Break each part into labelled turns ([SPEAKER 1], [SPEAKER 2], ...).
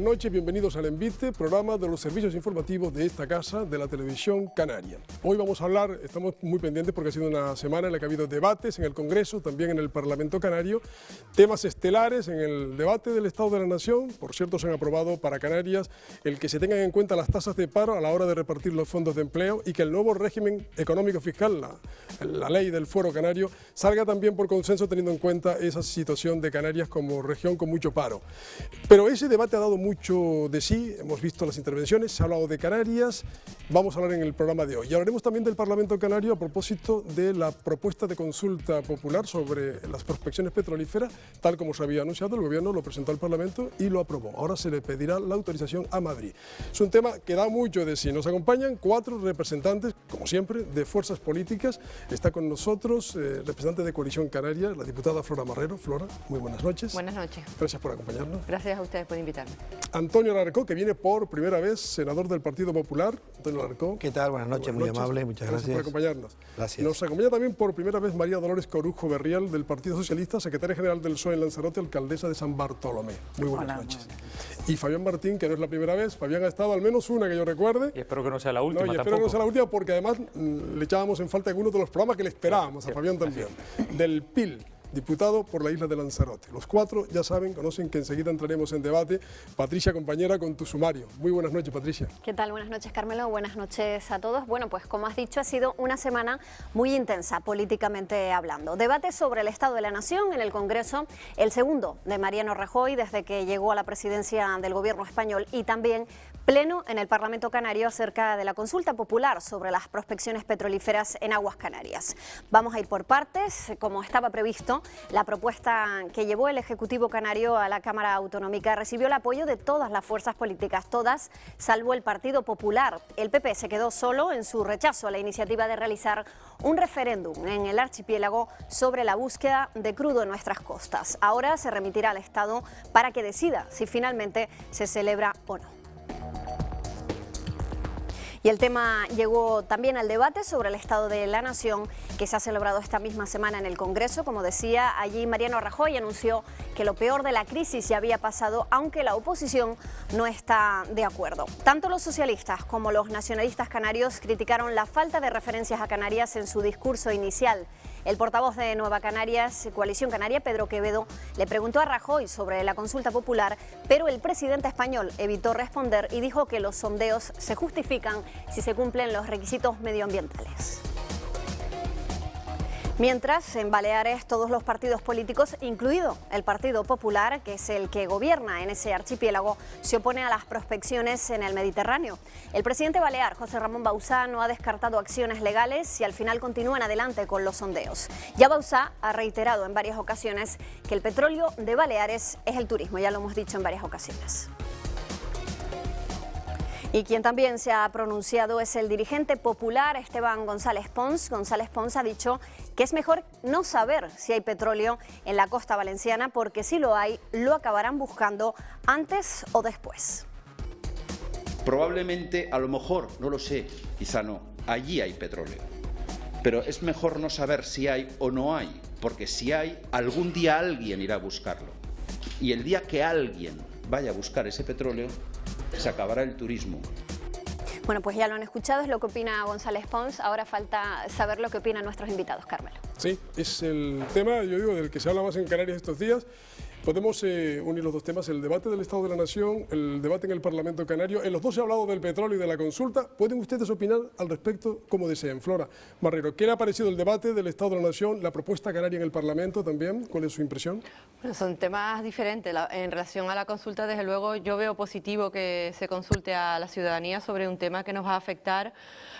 [SPEAKER 1] noches, bienvenidos al Envite, programa de los servicios informativos de esta casa, de la televisión canaria. Hoy vamos a hablar, estamos muy pendientes porque ha sido una semana en la que ha habido debates en el Congreso, también en el Parlamento Canario, temas estelares en el debate del Estado de la Nación. Por cierto, se han aprobado para Canarias el que se tengan en cuenta las tasas de paro a la hora de repartir los fondos de empleo y que el nuevo régimen económico fiscal, la ley del fuero canario, salga también por consenso teniendo en cuenta esa situación de Canarias como región con mucho paro. Pero ese debate ha dado mucho de sí, hemos visto las intervenciones, se ha hablado de Canarias, vamos a hablar en el programa de hoy. Y hablaremos también del Parlamento Canario a propósito de la propuesta de consulta popular sobre las prospecciones petrolíferas, tal como se había anunciado, el Gobierno lo presentó al Parlamento y lo aprobó. Ahora se le pedirá la autorización a Madrid. Es un tema que da mucho de sí. Nos acompañan 4 representantes, como siempre, de fuerzas políticas. Está con nosotros representante de Coalición Canaria, la diputada Flora Marrero. Flora, muy buenas noches.
[SPEAKER 2] Buenas noches.
[SPEAKER 1] Gracias por acompañarnos.
[SPEAKER 2] Gracias a ustedes por invitarme.
[SPEAKER 1] Antonio Alarcó, que viene por primera vez, senador del Partido Popular. Antonio Alarcó.
[SPEAKER 3] ¿Qué tal? Buenas noches, muy amable, muchas gracias.
[SPEAKER 1] Por acompañarnos.
[SPEAKER 3] Gracias.
[SPEAKER 1] Nos acompaña también por primera vez María Dolores Corujo Berrial, del Partido Socialista, secretaria general del PSOE en Lanzarote, alcaldesa de San Bartolomé. Muy buenas noches. Y Fabián Martín, que no es la primera vez, Fabián ha estado al menos una que yo recuerde.
[SPEAKER 4] Y espero que no sea la última.
[SPEAKER 1] No, y espero que no sea la última porque además le echábamos en falta algunos de los programas que le esperábamos a Fabián también. Del PIL. Diputado por la isla de Lanzarote. Los 4 ya saben, conocen que enseguida entraremos en debate. Patricia, compañera, con tu sumario. Muy buenas noches, Patricia.
[SPEAKER 5] ¿Qué tal? Buenas noches, Carmelo. Buenas noches a todos. Bueno, pues como has dicho, ha sido una semana muy intensa políticamente hablando. Debate sobre el Estado de la Nación en el Congreso, el segundo de Mariano Rajoy desde que llegó a la presidencia del Gobierno español, y también pleno en el Parlamento Canario acerca de la consulta popular sobre las prospecciones petrolíferas en aguas canarias. Vamos a ir por partes, como estaba previsto. La propuesta que llevó el Ejecutivo Canario a la Cámara Autonómica recibió el apoyo de todas las fuerzas políticas, todas, salvo el Partido Popular. El PP se quedó solo en su rechazo a la iniciativa de realizar un referéndum en el archipiélago sobre la búsqueda de crudo en nuestras costas. Ahora se remitirá al Estado para que decida si finalmente se celebra o no. Y el tema llegó también al debate sobre el Estado de la Nación, que se ha celebrado esta misma semana en el Congreso. Como decía, allí Mariano Rajoy anunció que lo peor de la crisis ya había pasado, aunque la oposición no está de acuerdo. Tanto los socialistas como los nacionalistas canarios criticaron la falta de referencias a Canarias en su discurso inicial. El portavoz de Nueva Canarias, Coalición Canaria, Pedro Quevedo, le preguntó a Rajoy sobre la consulta popular, pero el presidente español evitó responder y dijo que los sondeos se justifican si se cumplen los requisitos medioambientales. Mientras, en Baleares, todos los partidos políticos, incluido el Partido Popular, que es el que gobierna en ese archipiélago, se opone a las prospecciones en el Mediterráneo. El presidente balear, José Ramón Bauzá, no ha descartado acciones legales y al final continúan adelante con los sondeos. Ya Bauzá ha reiterado en varias ocasiones que el petróleo de Baleares es el turismo, ya lo hemos dicho en varias ocasiones. Y quien también se ha pronunciado es el dirigente popular Esteban González Pons. González Pons ha dicho que es mejor no saber si hay petróleo en la costa valenciana porque si lo hay, lo acabarán buscando antes o después.
[SPEAKER 6] Probablemente, a lo mejor, no lo sé, quizá no, allí hay petróleo. Pero es mejor no saber si hay o no hay, porque si hay, algún día alguien irá a buscarlo. Y el día que alguien vaya a buscar ese petróleo, se acabará el turismo.
[SPEAKER 5] Bueno, pues ya lo han escuchado, es lo que opina González Pons. Ahora falta saber lo que opinan nuestros invitados, Carmelo.
[SPEAKER 1] Sí, es el tema, yo digo, del que se habla más en Canarias estos días. Podemos unir los dos temas, el debate del Estado de la Nación, el debate en el Parlamento Canario. En los dos se ha hablado del petróleo y de la consulta. ¿Pueden ustedes opinar al respecto como deseen? Flora Marrero, ¿qué le ha parecido el debate del Estado de la Nación, la propuesta canaria en el Parlamento también? ¿Cuál es su impresión?
[SPEAKER 2] Bueno, son temas diferentes. En relación a la consulta, desde luego, yo veo positivo que se consulte a la ciudadanía sobre un tema que nos va a afectar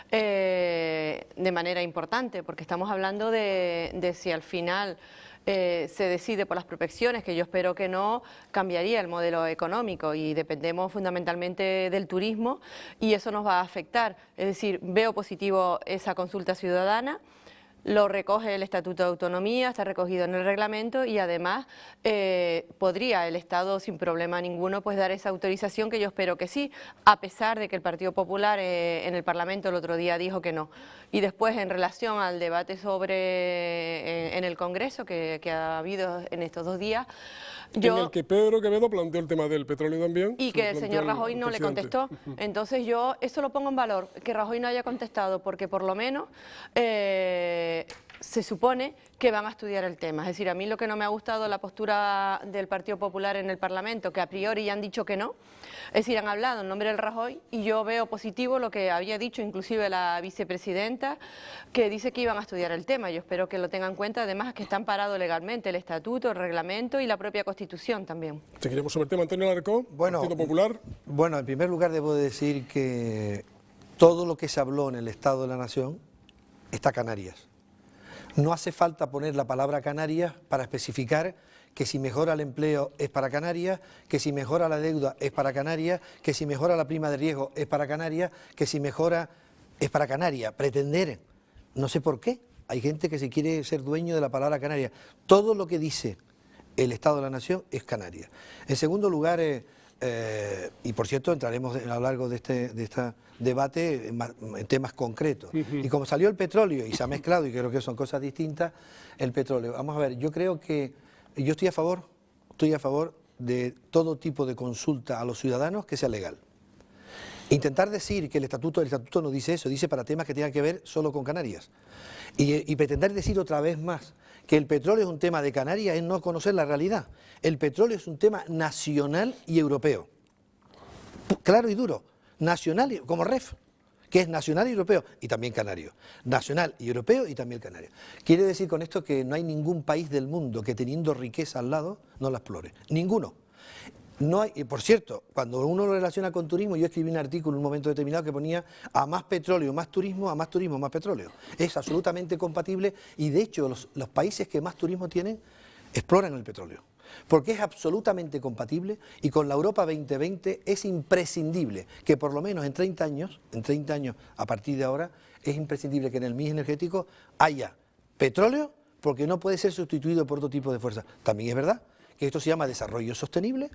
[SPEAKER 2] de manera importante, porque estamos hablando de si al final se decide por las prospecciones, que yo espero que no, cambiaría el modelo económico y dependemos fundamentalmente del turismo y eso nos va a afectar. Es decir, veo positivo esa consulta ciudadana. Lo recoge el Estatuto de Autonomía, está recogido en el reglamento y además podría el Estado sin problema ninguno pues dar esa autorización, que yo espero que sí, a pesar de que el Partido Popular en el Parlamento el otro día dijo que no. Y después, en relación al debate sobre en el Congreso que ha habido en estos 2 días,
[SPEAKER 1] en el que Pedro Quevedo planteó el tema del petróleo también.
[SPEAKER 2] Y que el señor Rajoy no le contestó. Entonces yo eso lo pongo en valor, que Rajoy no haya contestado, porque por lo menos se supone que van a estudiar el tema. Es decir, a mí lo que no me ha gustado la postura del Partido Popular en el Parlamento, que a priori ya han dicho que no, es decir, han hablado en nombre del Rajoy, y yo veo positivo lo que había dicho inclusive la vicepresidenta, que dice que iban a estudiar el tema. Yo espero que lo tengan en cuenta, además que está amparado legalmente el Estatuto, el Reglamento y la propia Constitución también.
[SPEAKER 1] Seguiremos sobre el tema. Antonio Alarcón, Partido Popular.
[SPEAKER 3] Bueno, en primer lugar debo decir que todo lo que se habló en el Estado de la Nación está Canarias. No hace falta poner la palabra Canarias para especificar que si mejora el empleo es para Canarias, que si mejora la deuda es para Canarias, que si mejora la prima de riesgo es para Canarias, que si mejora es para Canarias. Pretender, no sé por qué, hay gente que se quiere ser dueño de la palabra Canarias. Todo lo que dice el Estado de la Nación es Canarias. En segundo lugar, y por cierto entraremos a lo largo de este debate en temas concretos. Y como salió el petróleo y se ha mezclado, y creo que son cosas distintas, el petróleo. Vamos a ver, yo creo que yo estoy a favor de todo tipo de consulta a los ciudadanos que sea legal. Intentar decir que el estatuto no dice eso, dice para temas que tengan que ver solo con Canarias. Y pretender decir otra vez más que el petróleo es un tema de Canarias es no conocer la realidad. El petróleo es un tema nacional y europeo. Claro y duro. Nacional, como REF, que es nacional y europeo, y también canario. Nacional y europeo y también canario. Quiere decir con esto que no hay ningún país del mundo que teniendo riqueza al lado no la explore. Ninguno. No hay, y por cierto, cuando uno lo relaciona con turismo, yo escribí un artículo en un momento determinado que ponía a más petróleo, más turismo, más petróleo. Es absolutamente compatible y de hecho los países que más turismo tienen exploran el petróleo. Porque es absolutamente compatible y con la Europa 2020 es imprescindible que por lo menos en 30 años a partir de ahora, es imprescindible que en el mix energético haya petróleo porque no puede ser sustituido por otro tipo de fuerza. También es verdad que esto se llama desarrollo sostenible,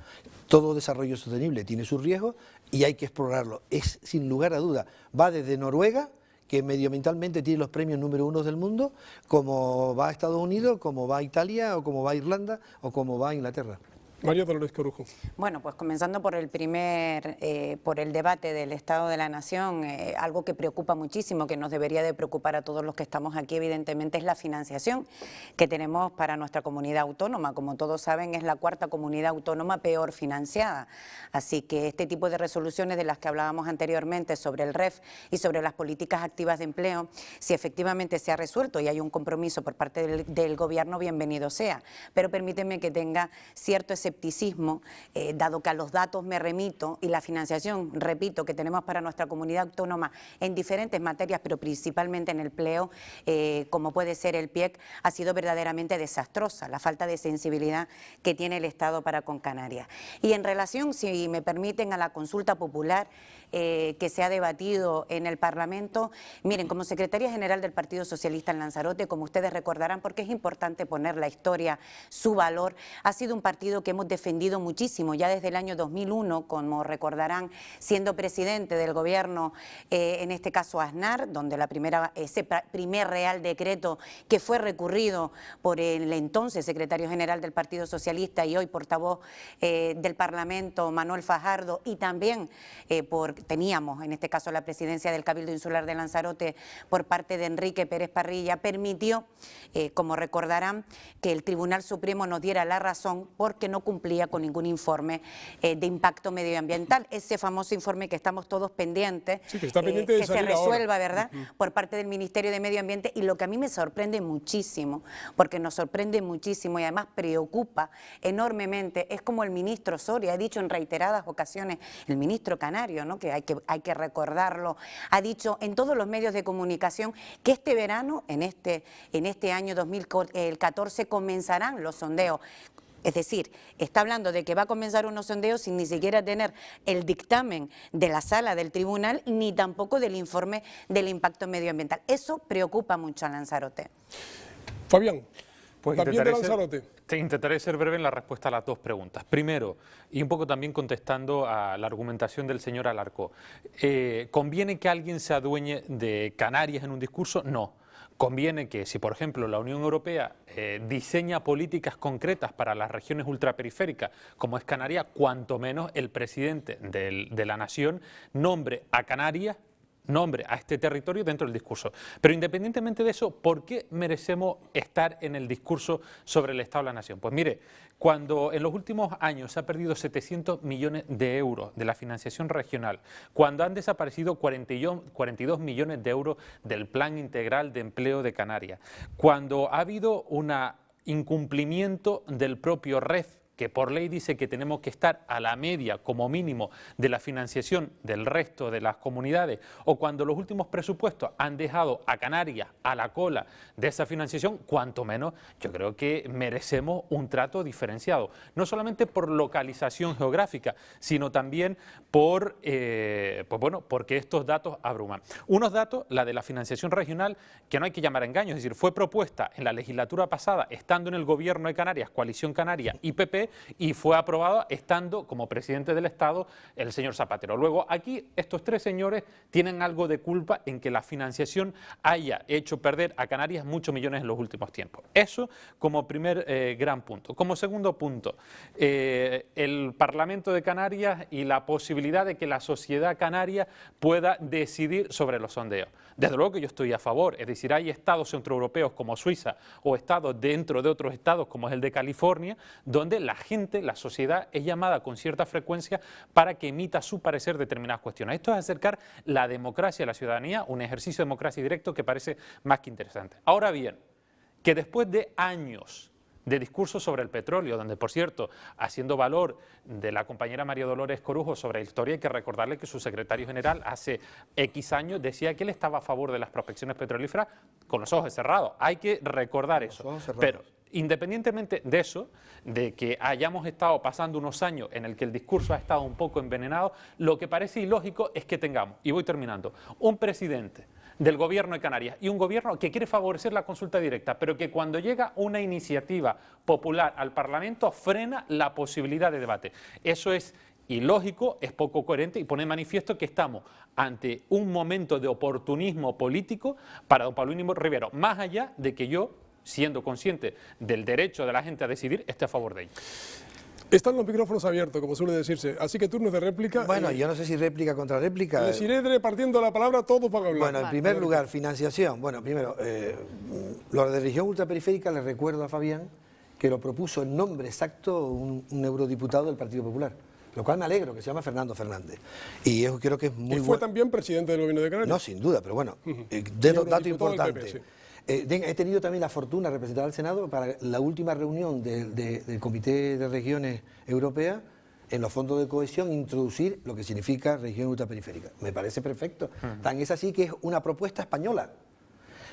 [SPEAKER 3] todo desarrollo sostenible tiene sus riesgos y hay que explorarlo. Es sin lugar a duda, va desde Noruega, que medioambientalmente tiene los premios número 1 del mundo, como va a Estados Unidos, como va a Italia, o como va a Irlanda, o como va a Inglaterra.
[SPEAKER 1] María Dolores Corujo.
[SPEAKER 4] Bueno, pues comenzando por el debate del Estado de la Nación, algo que preocupa muchísimo, que nos debería de preocupar a todos los que estamos aquí, evidentemente, es la financiación que tenemos para nuestra comunidad autónoma. Como todos saben, es la cuarta comunidad autónoma peor financiada. Así que este tipo de resoluciones de las que hablábamos anteriormente sobre el REF y sobre las políticas activas de empleo, si efectivamente se ha resuelto y hay un compromiso por parte del Gobierno, bienvenido sea. Pero permíteme que tenga cierto escepticismo, dado que a los datos me remito y la financiación, repito, que tenemos para nuestra comunidad autónoma en diferentes materias, pero principalmente en el empleo, como puede ser el PIEC, ha sido verdaderamente desastrosa, la falta de sensibilidad que tiene el Estado para con Canarias. Y en relación, si me permiten, a la consulta popular que se ha debatido en el Parlamento, miren, como secretaria general del Partido Socialista en Lanzarote, como ustedes recordarán, porque es importante poner la historia, su valor, ha sido un partido que hemos defendido muchísimo, ya desde el año 2001, como recordarán, siendo presidente del gobierno, en este caso Aznar, donde ese primer Real Decreto que fue recurrido por el entonces secretario general del Partido Socialista y hoy portavoz del Parlamento, Manuel Fajardo, y también teníamos en este caso la presidencia del Cabildo Insular de Lanzarote por parte de Enrique Pérez Parrilla, permitió, como recordarán, que el Tribunal Supremo nos diera la razón porque no cumplía con ningún informe de impacto medioambiental. Ese famoso informe que estamos todos pendientes,
[SPEAKER 1] sí, que está pendiente de
[SPEAKER 4] que se resuelva,
[SPEAKER 1] ahora,
[SPEAKER 4] ¿verdad?, por parte del Ministerio de Medio Ambiente. Y lo que a mí me sorprende muchísimo, porque nos sorprende muchísimo y además preocupa enormemente, es como el ministro Soria ha dicho en reiteradas ocasiones, el ministro canario, ¿no?, que hay que recordarlo, ha dicho en todos los medios de comunicación que este verano, en este año 2014, comenzarán los sondeos. Es decir, está hablando de que va a comenzar unos sondeos sin ni siquiera tener el dictamen de la sala del tribunal ni tampoco del informe del impacto medioambiental. Eso preocupa mucho a Lanzarote.
[SPEAKER 1] Fabián.
[SPEAKER 7] Pues
[SPEAKER 1] también de Lanzarote.
[SPEAKER 7] Intentaré ser breve en la respuesta a las dos preguntas. Primero, y un poco también contestando a la argumentación del señor Alarcó, ¿conviene que alguien se adueñe de Canarias en un discurso? No. Conviene que si, por ejemplo, la Unión Europea diseña políticas concretas para las regiones ultraperiféricas, como es Canarias, cuanto menos el presidente de la nación nombre a Canarias, nombre a este territorio dentro del discurso. Pero independientemente de eso, ¿por qué merecemos estar en el discurso sobre el Estado de la Nación? Pues mire, cuando en los últimos años se ha perdido 700 millones de euros de la financiación regional, cuando han desaparecido 42 millones de euros del Plan Integral de Empleo de Canarias, cuando ha habido un incumplimiento del propio REF, que por ley dice que tenemos que estar a la media como mínimo de la financiación del resto de las comunidades, o cuando los últimos presupuestos han dejado a Canarias a la cola de esa financiación, cuanto menos yo creo que merecemos un trato diferenciado, no solamente por localización geográfica, sino también por, porque estos datos abruman. Unos datos, la de la financiación regional, que no hay que llamar a engaños, es decir, fue propuesta en la legislatura pasada, estando en el gobierno de Canarias, Coalición Canaria y PP, y fue aprobada estando como presidente del Estado el señor Zapatero. Luego, aquí estos tres señores tienen algo de culpa en que la financiación haya hecho perder a Canarias muchos millones en los últimos tiempos. Eso como primer gran punto. Como segundo punto, el Parlamento de Canarias y la posibilidad de que la sociedad canaria pueda decidir sobre los sondeos. Desde luego que yo estoy a favor, es decir, hay estados centroeuropeos como Suiza o estados dentro de otros estados como es el de California, donde la gente, la sociedad es llamada con cierta frecuencia para que emita su parecer de determinadas cuestiones. Esto es acercar la democracia a la ciudadanía, un ejercicio de democracia directo que parece más que interesante. Ahora bien, que después de años de discursos sobre el petróleo, donde, por cierto, haciendo valor de la compañera María Dolores Corujo sobre la historia, hay que recordarle que su secretario general hace X años decía que él estaba a favor de las prospecciones petrolíferas con los ojos cerrados. Hay que recordar eso. Pero independientemente de eso, de que hayamos estado pasando unos años en el que el discurso ha estado un poco envenenado, lo que parece ilógico es que tengamos, y voy terminando, un presidente del gobierno de Canarias y un gobierno que quiere favorecer la consulta directa, pero que cuando llega una iniciativa popular al Parlamento frena la posibilidad de debate. Eso es ilógico, es poco coherente y pone de manifiesto que estamos ante un momento de oportunismo político para don Paulino Rivero, más allá de que yo, siendo consciente del derecho de la gente a decidir, esté a favor de ello.
[SPEAKER 1] Están los micrófonos abiertos, como suele decirse, así que turnos de réplica.
[SPEAKER 3] Bueno, yo no sé si réplica contra réplica.
[SPEAKER 1] Les iré repartiendo la palabra, todos van a hablar.
[SPEAKER 3] Bueno, en primer lugar, financiación. Bueno, primero, lo de región ultraperiférica, le recuerdo a Fabián que lo propuso en nombre exacto un eurodiputado del Partido Popular, lo cual me alegro, que se llama Fernando Fernández. Y yo creo que es muy bueno.
[SPEAKER 1] ¿Y fue también presidente del gobierno de Canarias?
[SPEAKER 3] No, sin duda, pero bueno, dato importante. PP, sí. He tenido también la fortuna de representar al Senado para la última reunión del Comité de Regiones Europeas, en los fondos de cohesión, introducir lo que significa región ultraperiférica. Me parece perfecto. Tan es así que es una propuesta española.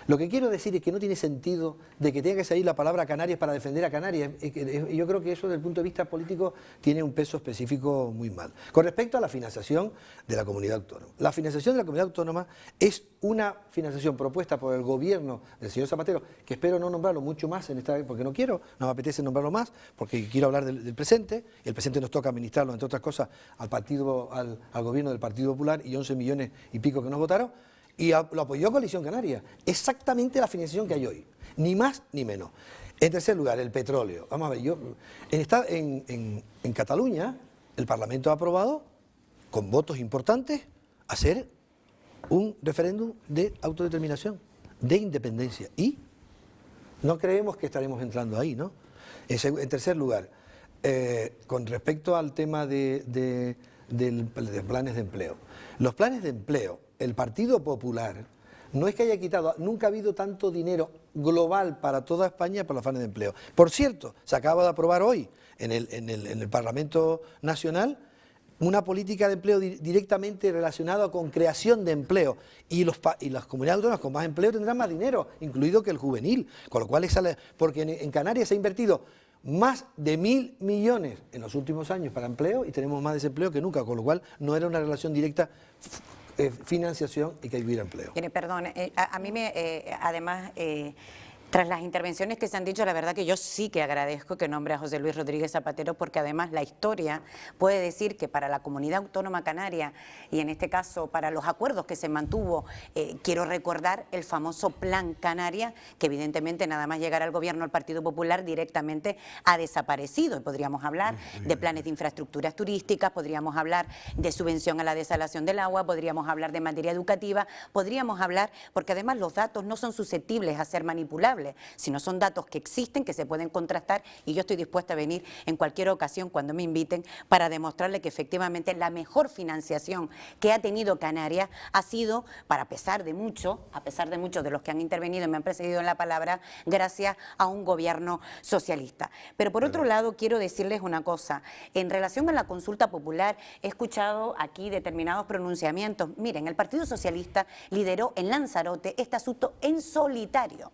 [SPEAKER 3] Lo que quiero decir es que no tiene sentido de que tenga que salir la palabra Canarias para defender a Canarias. Yo creo que eso desde el punto de vista político tiene un peso específico muy mal. Con respecto a la financiación de la comunidad autónoma. La financiación de la comunidad autónoma es una financiación propuesta por el gobierno del señor Zapatero, que espero no nombrarlo mucho más en esta, porque no me apetece nombrarlo más, porque quiero hablar del presente. El presente nos toca administrarlo, entre otras cosas, al gobierno del Partido Popular y 11 millones y pico que nos votaron. Y lo apoyó Coalición Canaria. Exactamente la financiación que hay hoy. Ni más ni menos. En tercer lugar, el petróleo. Vamos a ver, en Cataluña, el Parlamento ha aprobado, con votos importantes, hacer un referéndum de autodeterminación, de independencia. Y no creemos que estaremos entrando ahí, ¿no? En tercer lugar, con respecto al tema de planes de empleo. Los planes de empleo, el Partido Popular no es que haya quitado, nunca ha habido tanto dinero global para toda España para los planes de empleo. Por cierto, se acaba de aprobar hoy en el Parlamento Nacional una política de empleo directamente relacionada con creación de empleo, y las comunidades autónomas con más empleo tendrán más dinero, incluido que el juvenil, con lo cual porque en Canarias se ha invertido más de 1.000 millones en los últimos años para empleo y tenemos más desempleo que nunca, con lo cual no era una relación directa financiación y que hubiera empleo.
[SPEAKER 4] Perdón, a mí además Tras las intervenciones que se han dicho, la verdad que yo sí que agradezco que nombre a José Luis Rodríguez Zapatero, porque además la historia puede decir que para la comunidad autónoma canaria, y en este caso para los acuerdos que se mantuvo, quiero recordar el famoso Plan Canaria, que evidentemente nada más llegar al gobierno del Partido Popular directamente ha desaparecido. Y podríamos hablar de planes de infraestructuras turísticas, podríamos hablar de subvención a la desalación del agua, podríamos hablar de materia educativa, podríamos hablar, porque además los datos no son susceptibles a ser manipulables, sino son datos que existen, que se pueden contrastar, y yo estoy dispuesta a venir en cualquier ocasión cuando me inviten para demostrarle que efectivamente la mejor financiación que ha tenido Canarias ha sido, a pesar de muchos de los que han intervenido y me han precedido en la palabra, gracias a un gobierno socialista. Pero por otro lado quiero decirles una cosa, en relación a la consulta popular he escuchado aquí determinados pronunciamientos. Miren, el Partido Socialista lideró en Lanzarote este asunto en solitario.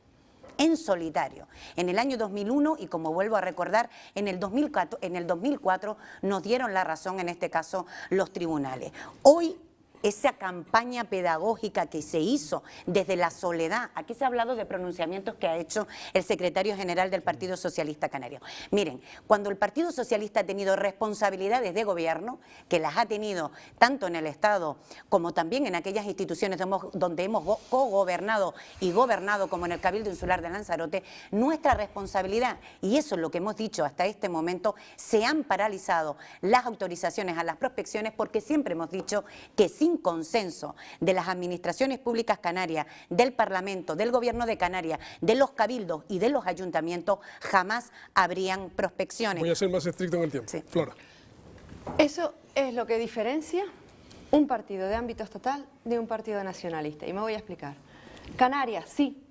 [SPEAKER 4] En el año 2001 y, como vuelvo a recordar, en el 2004 nos dieron la razón, en este caso, los tribunales. Hoy, esa campaña pedagógica que se hizo desde la soledad, aquí se ha hablado de pronunciamientos que ha hecho el secretario general del Partido Socialista Canario. Miren, cuando el Partido Socialista ha tenido responsabilidades de gobierno, que las ha tenido tanto en el Estado como también en aquellas instituciones donde hemos cogobernado y gobernado, como en el Cabildo Insular de Lanzarote, nuestra responsabilidad, y eso es lo que hemos dicho hasta este momento, se han paralizado las autorizaciones a las prospecciones, porque siempre hemos dicho que sin consenso de las administraciones públicas canarias, del Parlamento, del Gobierno de Canarias, de los cabildos y de los ayuntamientos, jamás habrían prospecciones.
[SPEAKER 1] Voy a ser más estricto en el tiempo.
[SPEAKER 4] Sí.
[SPEAKER 1] Flora.
[SPEAKER 2] Eso es lo que diferencia un partido de ámbito estatal de un partido nacionalista. Y me voy a explicar. Canarias, sí.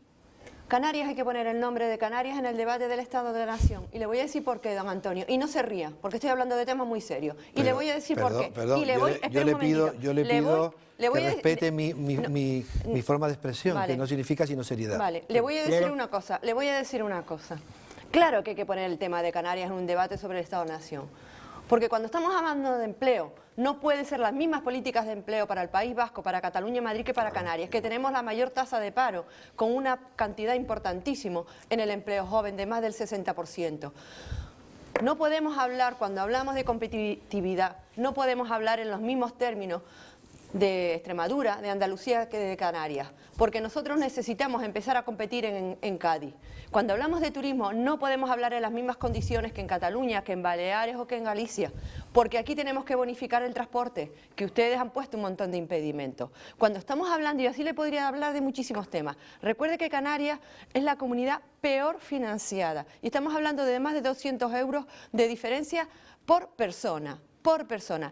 [SPEAKER 2] Canarias, hay que poner el nombre de Canarias en el debate del Estado de la Nación. Y le voy a decir por qué, don Antonio. Y no se ría, porque estoy hablando de temas muy serios. Y le voy a decir por qué. Y le voy,
[SPEAKER 3] yo le pido que respete mi forma de expresión,
[SPEAKER 2] vale,
[SPEAKER 3] que no significa sino seriedad.
[SPEAKER 2] Vale, le voy a decir una cosa, Claro que hay que poner el tema de Canarias en un debate sobre el Estado de la Nación. Porque cuando estamos hablando de empleo, no pueden ser las mismas políticas de empleo para el País Vasco, para Cataluña y Madrid que para Canarias, que tenemos la mayor tasa de paro, con una cantidad importantísima en el empleo joven de más del 60%. No podemos hablar, cuando hablamos de competitividad, no podemos hablar en los mismos términos de Extremadura, de Andalucía que de Canarias, porque nosotros necesitamos empezar a competir en Cádiz. Cuando hablamos de turismo no podemos hablar en las mismas condiciones que en Cataluña, que en Baleares o que en Galicia, porque aquí tenemos que bonificar el transporte, que ustedes han puesto un montón de impedimentos. Cuando estamos hablando, y así le podría hablar de muchísimos temas, recuerde que Canarias es la comunidad peor financiada y estamos hablando de más de 200 euros de diferencia por persona.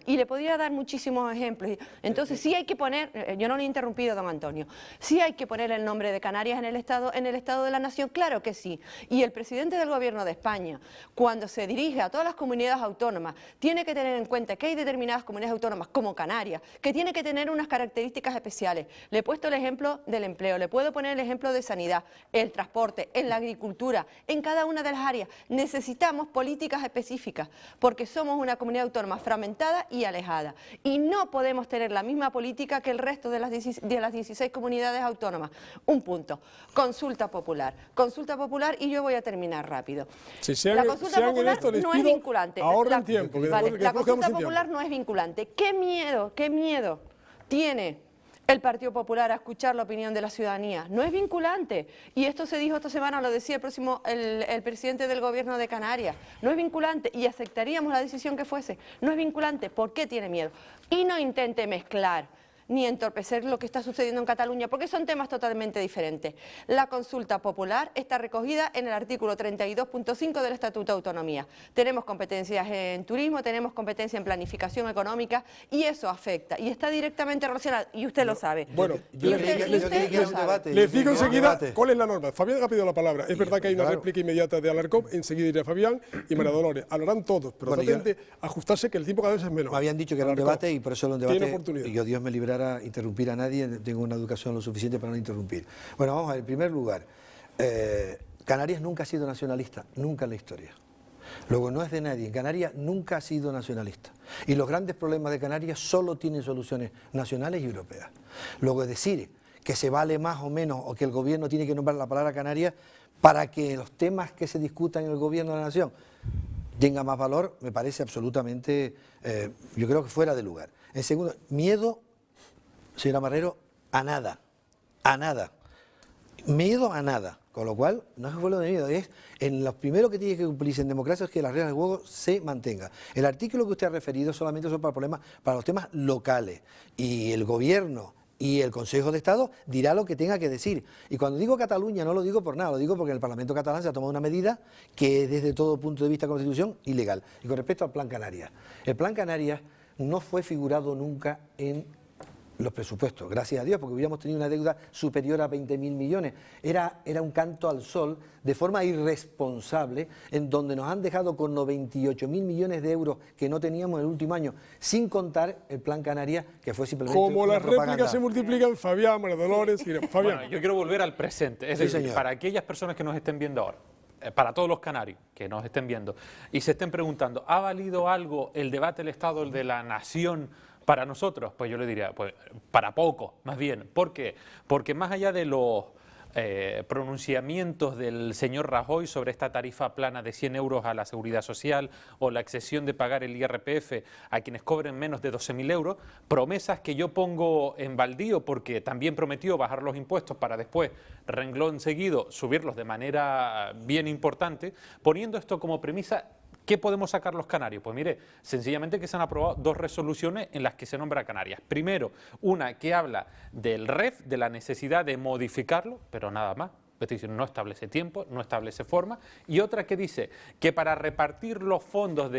[SPEAKER 2] Y le podría dar muchísimos ejemplos. Entonces sí hay que poner, yo no le he interrumpido, don Antonio, sí hay que poner el nombre de Canarias en el Estado de la Nación, claro que sí. Y el presidente del Gobierno de España, cuando se dirige a todas las comunidades autónomas, tiene que tener en cuenta que hay determinadas comunidades autónomas, como Canarias, que tiene que tener unas características especiales. Le he puesto el ejemplo del empleo, le puedo poner el ejemplo de sanidad, el transporte, en la agricultura, en cada una de las áreas. Necesitamos políticas específicas, porque somos una comunidad autónoma fragmentada y alejada. Y no podemos tener la misma política que el resto de las 16 comunidades autónomas. Un punto. Consulta popular. Consulta popular, y yo voy a terminar rápido. La consulta popular no es vinculante.
[SPEAKER 1] Ahorren tiempo.
[SPEAKER 2] La consulta popular no es vinculante. ¿Qué miedo tiene el Partido Popular a escuchar la opinión de la ciudadanía? No es vinculante. Y esto se dijo esta semana, lo decía el presidente del Gobierno de Canarias. No es vinculante y aceptaríamos la decisión que fuese. No es vinculante. ¿Por qué tiene miedo? Y no intente mezclar ni entorpecer lo que está sucediendo en Cataluña, porque son temas totalmente diferentes. La consulta popular está recogida en el artículo 32.5 del Estatuto de Autonomía. Tenemos competencias en turismo, tenemos competencia en planificación económica, y eso afecta, y está directamente relacionado, y usted lo sabe.
[SPEAKER 1] Bueno, le digo enseguida cuál es la norma. Fabián ha pedido la palabra. Es verdad que hay una réplica inmediata de Alarcón, enseguida irá Fabián y María Dolores. Hablarán todos, pero traten de ajustarse, que el tiempo cada vez es menos.
[SPEAKER 3] Me habían dicho que era un debate y por eso era un debate.
[SPEAKER 1] Tiene oportunidad.
[SPEAKER 3] Y yo, Dios me librara interrumpir a nadie, tengo una educación lo suficiente para no interrumpir. Bueno, vamos a ver, en primer lugar, Canarias nunca ha sido nacionalista, nunca en la historia. Luego, no es de nadie, Canarias nunca ha sido nacionalista. Y los grandes problemas de Canarias solo tienen soluciones nacionales y europeas. Luego, es decir que se vale más o menos, o que el gobierno tiene que nombrar la palabra Canarias para que los temas que se discutan en el gobierno de la nación tengan más valor, me parece absolutamente, yo creo que fuera de lugar. En segundo, miedo, señora Marrero, a nada, miedo a nada. Con lo cual, no es vuelo de miedo, es en lo primero que tiene que cumplirse en democracia es que las reglas del juego se mantengan. El artículo que usted ha referido solamente son para problemas, para los temas locales, y el gobierno y el Consejo de Estado dirá lo que tenga que decir. Y cuando digo Cataluña no lo digo por nada, lo digo porque en el Parlamento catalán se ha tomado una medida que es desde todo punto de vista de Constitución ilegal. Y con respecto al Plan Canarias, el Plan Canarias no fue figurado nunca en los presupuestos, gracias a Dios, porque hubiéramos tenido una deuda superior a 20.000 millones. Era un canto al sol de forma irresponsable, en donde nos han dejado con 98.000 millones de euros que no teníamos en el último año, sin contar el Plan Canarias, que fue simplemente
[SPEAKER 1] como
[SPEAKER 3] una
[SPEAKER 1] las
[SPEAKER 3] propaganda.
[SPEAKER 1] réplicas se multiplican, Fabián, María Dolores, Fabián.
[SPEAKER 7] Bueno, yo quiero volver al presente, es
[SPEAKER 3] Sí,
[SPEAKER 7] decir,
[SPEAKER 3] señor.
[SPEAKER 7] para aquellas personas que nos estén viendo ahora, para todos los canarios que nos estén viendo y se estén preguntando, ¿ha valido algo el debate del Estado de la Nación para nosotros? Pues yo le diría, pues para poco, más bien. ¿Por qué? Porque más allá de los pronunciamientos del señor Rajoy sobre esta tarifa plana de 100 euros a la Seguridad Social o la excesión de pagar el IRPF a quienes cobren menos de 12.000 euros, promesas que yo pongo en baldío porque también prometió bajar los impuestos para después, renglón seguido, subirlos de manera bien importante, poniendo esto como premisa. ¿Qué podemos sacar los canarios? Pues mire, sencillamente que se han aprobado 2 resoluciones en las que se nombra a Canarias. Primero, una que habla del REF, de la necesidad de modificarlo, pero nada más. Es decir, no establece tiempo, no establece forma. Y otra que dice que para repartir los fondos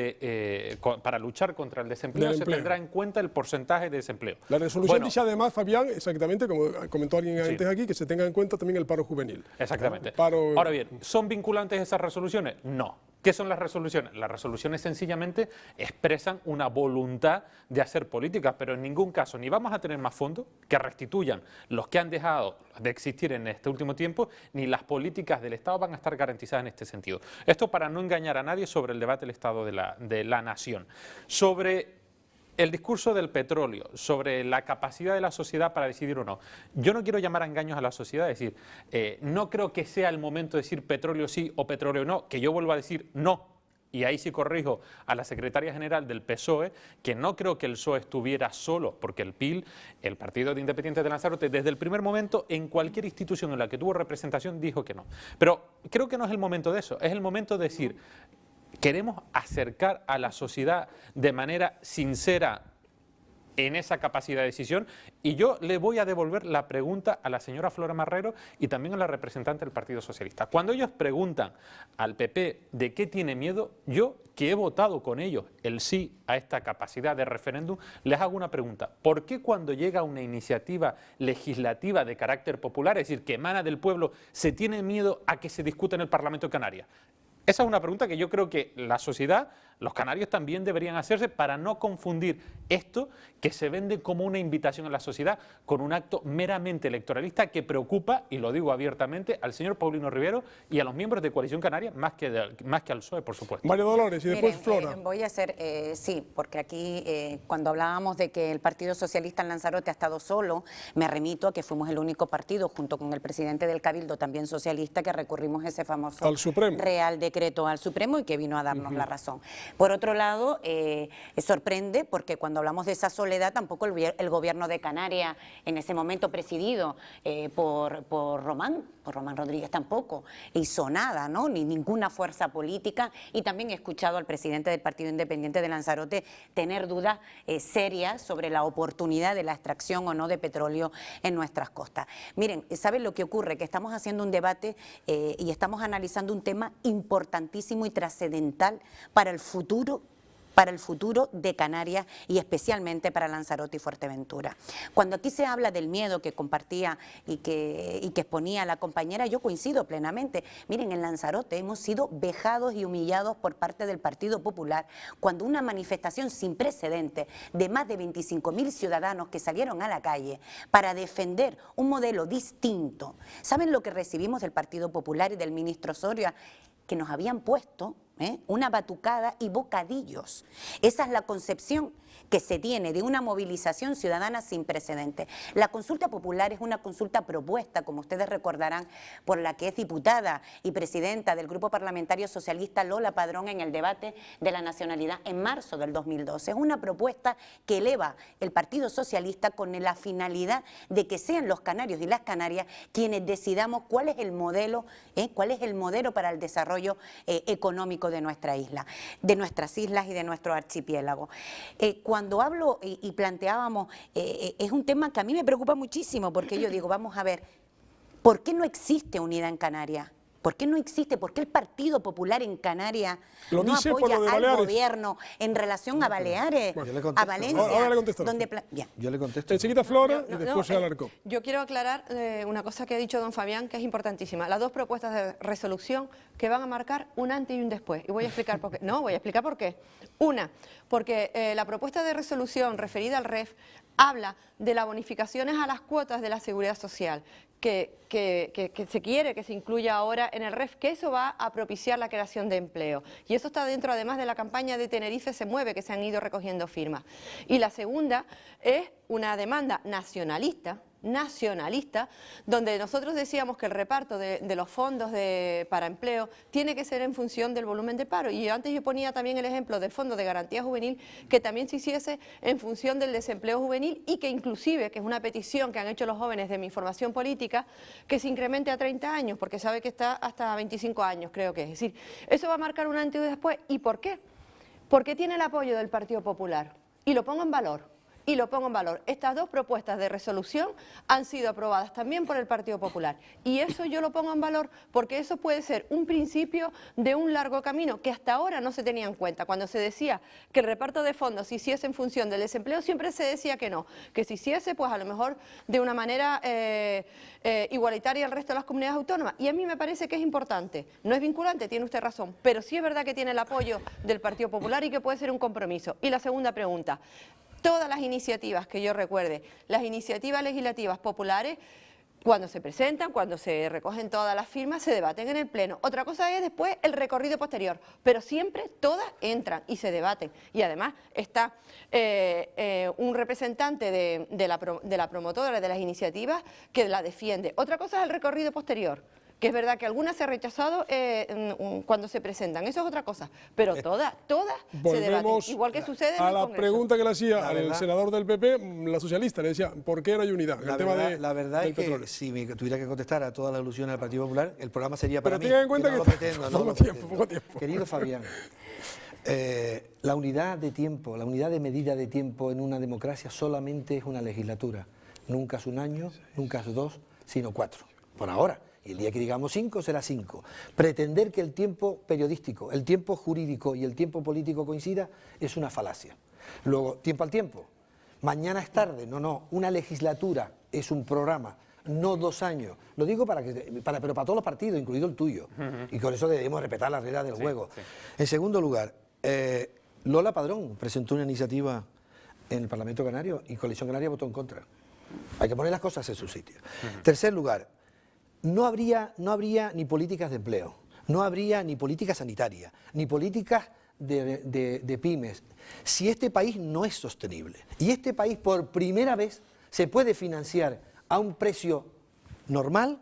[SPEAKER 7] para luchar contra el desempleo se tendrá en cuenta el porcentaje de desempleo.
[SPEAKER 1] La resolución dice además, Fabián, exactamente, como comentó alguien antes aquí, que se tenga en cuenta también el paro juvenil.
[SPEAKER 7] Exactamente.
[SPEAKER 1] Paro...
[SPEAKER 7] Ahora bien, ¿son vinculantes esas resoluciones? No. ¿Qué son las resoluciones? Las resoluciones sencillamente expresan una voluntad de hacer políticas, pero en ningún caso ni vamos a tener más fondos que restituyan los que han dejado de existir en este último tiempo, ni las políticas del Estado van a estar garantizadas en este sentido. Esto para no engañar a nadie sobre el debate del Estado de la Nación. Sobre el discurso del petróleo, sobre la capacidad de la sociedad para decidir o no. Yo no quiero llamar a engaños a la sociedad, es decir, no creo que sea el momento de decir petróleo sí o petróleo no, que yo vuelvo a decir no. Y ahí sí corrijo a la secretaria general del PSOE, que no creo que el PSOE estuviera solo, porque el PIL, el Partido de Independientes de Lanzarote, desde el primer momento, en cualquier institución en la que tuvo representación, dijo que no. Pero creo que no es el momento de eso, es el momento de decir, queremos acercar a la sociedad de manera sincera en esa capacidad de decisión, y yo le voy a devolver la pregunta a la señora Flora Marrero y también a la representante del Partido Socialista. Cuando ellos preguntan al PP de qué tiene miedo, yo, que he votado con ellos el sí a esta capacidad de referéndum, les hago una pregunta. ¿Por qué cuando llega una iniciativa legislativa de carácter popular, es decir, que emana del pueblo, se tiene miedo a que se discuta en el Parlamento de Canarias? Esa es una pregunta que yo creo que la sociedad, los canarios también deberían hacerse para no confundir esto que se vende como una invitación a la sociedad con un acto meramente electoralista que preocupa, y lo digo abiertamente, al señor Paulino Rivero y a los miembros de Coalición Canaria más que al PSOE, por supuesto.
[SPEAKER 1] María Dolores y después Flora.
[SPEAKER 4] Voy a hacer, sí, porque aquí cuando hablábamos de que el Partido Socialista en Lanzarote ha estado solo, me remito a que fuimos el único partido, junto con el presidente del Cabildo, también socialista, que recurrimos a ese famoso
[SPEAKER 1] al Supremo.
[SPEAKER 4] Real Decreto al Supremo y que vino a darnos la razón. Por otro lado, sorprende porque cuando hablamos de esa soledad, tampoco el gobierno de Canarias, en ese momento presidido por Román Rodríguez, tampoco hizo nada, ¿no? Ni ninguna fuerza política, y también he escuchado al presidente del Partido Independiente de Lanzarote tener dudas serias sobre la oportunidad de la extracción o no de petróleo en nuestras costas. Miren, ¿saben lo que ocurre? Que estamos haciendo un debate y estamos analizando un tema importantísimo y trascendental para el futuro de Canarias y especialmente para Lanzarote y Fuerteventura. Cuando aquí se habla del miedo que compartía y que exponía la compañera, yo coincido plenamente. Miren, en Lanzarote hemos sido vejados y humillados por parte del Partido Popular cuando una manifestación sin precedentes de más de 25.000 ciudadanos que salieron a la calle para defender un modelo distinto. ¿Saben lo que recibimos del Partido Popular y del ministro Soria? Que nos habían puesto una batucada y bocadillos. Esa es la concepción que se tiene de una movilización ciudadana sin precedentes. La consulta popular es una consulta propuesta, como ustedes recordarán, por la que es diputada y presidenta del Grupo Parlamentario Socialista Lola Padrón en el debate de la nacionalidad en marzo del 2012. Es una propuesta que eleva el Partido Socialista con la finalidad de que sean los canarios y las canarias quienes decidamos cuál es el modelo para el desarrollo económico de nuestra isla, de nuestras islas y de nuestro archipiélago. Cuando hablo y planteábamos, es un tema que a mí me preocupa muchísimo, porque yo digo, vamos a ver, ¿por qué no existe unidad en Canarias? ¿Por qué no existe? ¿Por qué el Partido Popular en Canarias no apoya al gobierno en relación a Baleares, a Valencia?
[SPEAKER 1] Ahora le contesto.
[SPEAKER 3] Yo le contesto.
[SPEAKER 1] Enseguida Flora y después se Alarcó.
[SPEAKER 2] Yo quiero aclarar una cosa que ha dicho don Fabián, que es importantísima. Las dos propuestas de resolución que van a marcar un antes y un después. Y voy a explicar por qué. No, voy a explicar por qué. Una, porque la propuesta de resolución referida al REF habla de las bonificaciones a las cuotas de la seguridad social, que se quiere que se incluya ahora en el REF, que eso va a propiciar la creación de empleo. Y eso está dentro, además, de la campaña de Tenerife se mueve, que se han ido recogiendo firmas. Y la segunda es una demanda nacionalista, donde nosotros decíamos que el reparto de los fondos para empleo tiene que ser en función del volumen de paro. Y antes yo ponía también el ejemplo del Fondo de Garantía Juvenil, que también se hiciese en función del desempleo juvenil y que inclusive, que es una petición que han hecho los jóvenes de mi formación política, que se incremente a 30 años, porque sabe que está hasta 25 años, creo que es. Es decir, eso va a marcar un antes y un después. ¿Y por qué? Porque tiene el apoyo del Partido Popular. Y lo pongo en valor. Estas dos propuestas de resolución han sido aprobadas también por el Partido Popular. Y eso yo lo pongo en valor porque eso puede ser un principio de un largo camino que hasta ahora no se tenía en cuenta. Cuando se decía que el reparto de fondos se hiciese en función del desempleo, siempre se decía que no, que se hiciese pues a lo mejor de una manera igualitaria al resto de las comunidades autónomas. Y a mí me parece que es importante. No es vinculante, tiene usted razón, pero sí es verdad que tiene el apoyo del Partido Popular y que puede ser un compromiso. Y la segunda pregunta. Todas las iniciativas que yo recuerde, las iniciativas legislativas populares, cuando se presentan, cuando se recogen todas las firmas, se debaten en el Pleno. Otra cosa es después el recorrido posterior, pero siempre todas entran y se debaten. Y además está un representante de la promotora de las iniciativas que la defiende. Otra cosa es el recorrido posterior, que es verdad que algunas se han rechazado cuando se presentan, eso es otra cosa, pero todas se debaten, igual que sucede en el Congreso. A la
[SPEAKER 1] pregunta que le hacía al senador del PP, la socialista, le decía, ¿por qué no hay unidad?
[SPEAKER 3] La verdad es que si me tuviera que contestar a todas las alusiones al Partido Popular, el programa sería para mí.
[SPEAKER 1] Pero tengan en cuenta que
[SPEAKER 3] poco tiempo. Querido Fabián, la unidad de tiempo, la unidad de medida de tiempo en una democracia solamente es una legislatura. Nunca es un año, nunca es 2, sino 4, por ahora. Y el día que digamos 5 será 5. Pretender que el tiempo periodístico, el tiempo jurídico y el tiempo político coincida es una falacia. Luego, tiempo al tiempo. Mañana es tarde. No. Una legislatura es un programa, no 2 años. Lo digo pero para todos los partidos, incluido el tuyo. Y con eso debemos respetar las reglas del juego. Sí. En segundo lugar, Lola Padrón presentó una iniciativa en el Parlamento Canario y Coalición Canaria votó en contra. Hay que poner las cosas en su sitio. Tercer lugar, no habría ni políticas de empleo, no habría ni políticas sanitarias, ni políticas de pymes, si este país no es sostenible. Y este país por primera vez se puede financiar a un precio normal.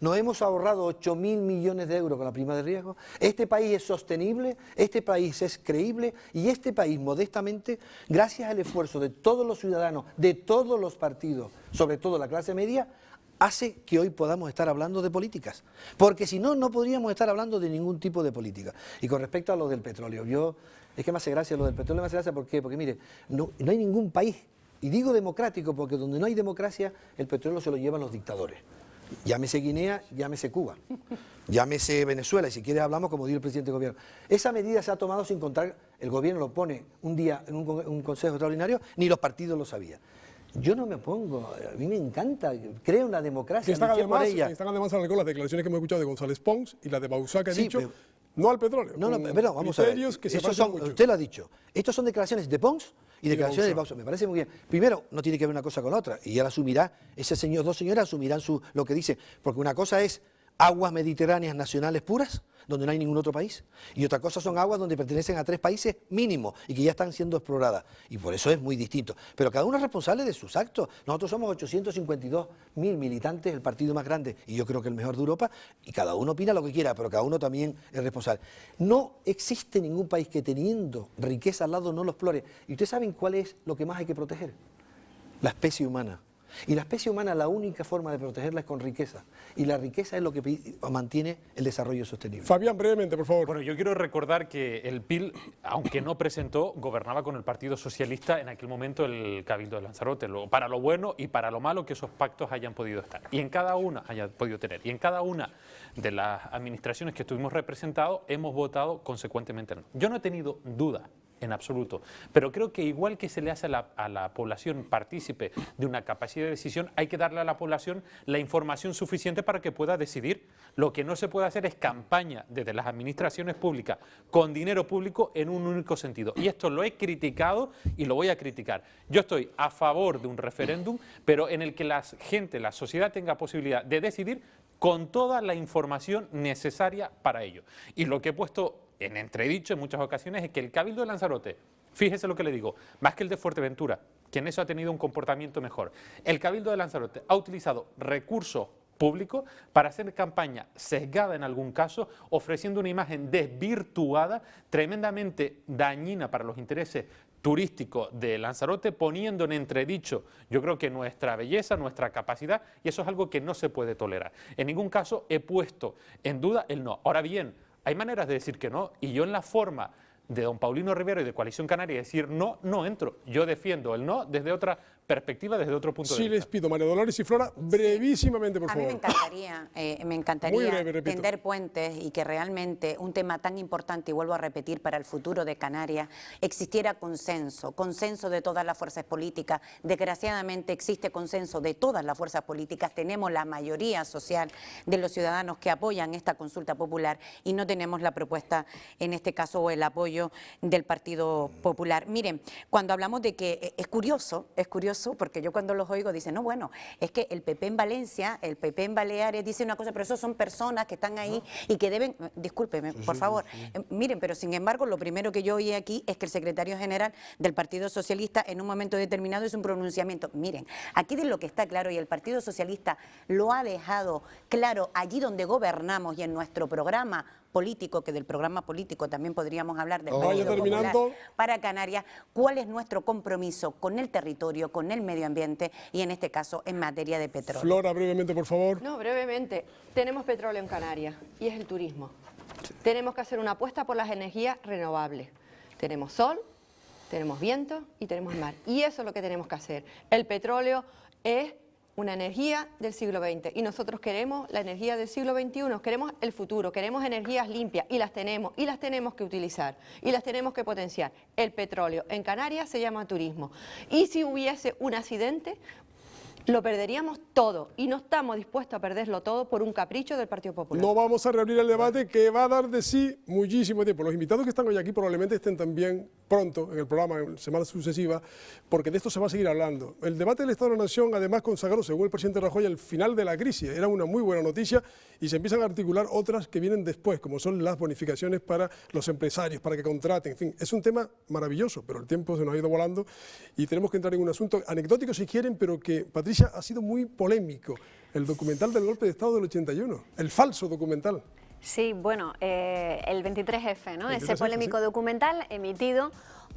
[SPEAKER 3] Nos hemos ahorrado 8.000 millones de euros con la prima de riesgo. Este país es sostenible, este país es creíble y este país, modestamente, gracias al esfuerzo de todos los ciudadanos, de todos los partidos, sobre todo la clase media, hace que hoy podamos estar hablando de políticas. Porque si no, no podríamos estar hablando de ningún tipo de política. Y con respecto a lo del petróleo, es que me hace gracia lo del petróleo, me hace gracia ¿por qué? Porque mire, no hay ningún país, y digo democrático porque donde no hay democracia, el petróleo se lo llevan los dictadores. Llámese Guinea, llámese Cuba, llámese Venezuela, y si quiere hablamos como dijo el presidente del gobierno. Esa medida se ha tomado sin contar, el gobierno lo pone un día en un consejo extraordinario, ni los partidos lo sabían. Yo no me opongo, a mí me encanta, creo en la democracia,
[SPEAKER 1] están además las declaraciones que hemos escuchado de González Pons y la de Bauzá que ha dicho, pero, no al petróleo.
[SPEAKER 3] Pero vamos a ver, usted lo ha dicho, estas son declaraciones de Pons y declaraciones de Bauzá, me parece muy bien. Primero, no tiene que ver una cosa con la otra, y él asumirá, dos señores asumirán lo que dice, porque una cosa es aguas mediterráneas nacionales puras, donde no hay ningún otro país, y otra cosa son aguas donde pertenecen a 3 países mínimo y que ya están siendo exploradas, y por eso es muy distinto. Pero cada uno es responsable de sus actos. Nosotros somos 852.000 militantes, el partido más grande, y yo creo que el mejor de Europa, y cada uno opina lo que quiera, pero cada uno también es responsable. No existe ningún país que teniendo riqueza al lado no lo explore. ¿Y ustedes saben cuál es lo que más hay que proteger? La especie humana. Y la especie humana, la única forma de protegerla es con riqueza. Y la riqueza es lo que mantiene el desarrollo sostenible.
[SPEAKER 1] Fabián, brevemente, por favor.
[SPEAKER 7] Bueno, yo quiero recordar que el PIL, aunque no presentó, gobernaba con el Partido Socialista en aquel momento el Cabildo de Lanzarote, para lo bueno y para lo malo que esos pactos hayan podido estar. Y en cada una, hayan podido tener. Y en cada una de las administraciones que estuvimos representados, hemos votado consecuentemente no. Yo no he tenido duda en absoluto, pero creo que igual que se le hace a la población partícipe de una capacidad de decisión, hay que darle a la población la información suficiente para que pueda decidir. Lo que no se puede hacer es campaña desde las administraciones públicas con dinero público en un único sentido. Y esto lo he criticado y lo voy a criticar. Yo estoy a favor de un referéndum, pero en el que la gente, la sociedad tenga posibilidad de decidir con toda la información necesaria para ello. Y lo que he puesto en entredicho en muchas ocasiones es que el Cabildo de Lanzarote, fíjese lo que le digo, más que el de Fuerteventura, que en eso ha tenido un comportamiento mejor, el Cabildo de Lanzarote ha utilizado recursos públicos para hacer campaña sesgada en algún caso, ofreciendo una imagen desvirtuada, tremendamente dañina para los intereses turísticos de Lanzarote, poniendo en entredicho, yo creo que nuestra belleza, nuestra capacidad, y eso es algo que no se puede tolerar. En ningún caso he puesto en duda el no. Ahora bien, hay maneras de decir que no, y yo en la forma de don Paulino Rivero y de Coalición Canaria decir no, no entro. Yo defiendo el no desde otra perspectiva, desde otro punto de vista.
[SPEAKER 1] Sí, les pido, María Dolores y Flora, brevísimamente, por favor.
[SPEAKER 4] A mí me encantaría
[SPEAKER 1] breve, repito.
[SPEAKER 4] tender puentes y que realmente un tema tan importante, y vuelvo a repetir, para el futuro de Canarias, existiera consenso de todas las fuerzas políticas. Desgraciadamente existe consenso de todas las fuerzas políticas, tenemos la mayoría social de los ciudadanos que apoyan esta consulta popular y no tenemos la propuesta, en este caso, o el apoyo del Partido Popular. Miren, cuando hablamos de que es curioso, porque yo cuando los oigo dicen, no, bueno, es que el PP en Valencia, el PP en Baleares dice una cosa, pero eso son personas que están ahí y que deben, discúlpeme, por favor, miren, pero sin embargo lo primero que yo oí aquí es que el secretario general del Partido Socialista en un momento determinado hizo un pronunciamiento. Miren, aquí de lo que está claro, y el Partido Socialista lo ha dejado claro allí donde gobernamos y en nuestro programa político, que del programa político también podríamos hablar del Partido Popular para Canarias, cuál es nuestro compromiso con el territorio, con el medio ambiente y en este caso en materia de petróleo.
[SPEAKER 1] Flora, brevemente, por favor.
[SPEAKER 2] No, brevemente. Tenemos petróleo en Canarias y es el turismo. Tenemos que hacer una apuesta por las energías renovables. Tenemos sol, tenemos viento y tenemos mar. Y eso es lo que tenemos que hacer. El petróleo es una energía del siglo XX y nosotros queremos la energía del siglo XXI, queremos el futuro, queremos energías limpias y las tenemos que utilizar y las tenemos que potenciar. El petróleo en Canarias se llama turismo y si hubiese un accidente lo perderíamos todo y no estamos dispuestos a perderlo todo por un capricho del Partido Popular.
[SPEAKER 1] No vamos a reabrir el debate que va a dar de sí muchísimo tiempo. Los invitados que están hoy aquí probablemente estén también pronto en el programa, en semanas sucesivas, porque de esto se va a seguir hablando. El debate del Estado de la Nación, además, consagró, según el presidente Rajoy, el final de la crisis. Era una muy buena noticia y se empiezan a articular otras que vienen después, como son las bonificaciones para los empresarios, para que contraten. En fin, es un tema maravilloso, pero el tiempo se nos ha ido volando y tenemos que entrar en un asunto anecdótico si quieren, pero que, Patricia, ha sido muy polémico. El documental del golpe de Estado del 81, el falso documental.
[SPEAKER 5] Sí, bueno, el 23F, ¿no?
[SPEAKER 1] 23F,
[SPEAKER 5] Ese polémico
[SPEAKER 1] sí.
[SPEAKER 5] documental emitido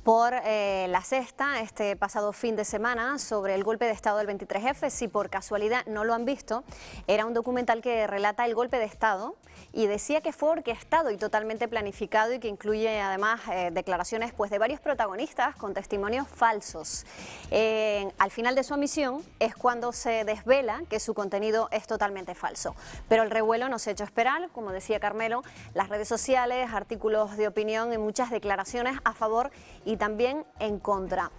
[SPEAKER 5] por La Sexta este pasado fin de semana sobre el golpe de Estado del 23F. Si por casualidad no lo han visto, era un documental que relata el golpe de Estado y decía que fue orquestado y totalmente planificado y que incluye además declaraciones pues, de varios protagonistas con testimonios falsos. Al final de su emisión es cuando se desvela que su contenido es totalmente falso. Pero el revuelo no se ha hecho esperar, como decía Carmelo, las redes sociales, artículos de opinión y muchas declaraciones a favor y también en contra.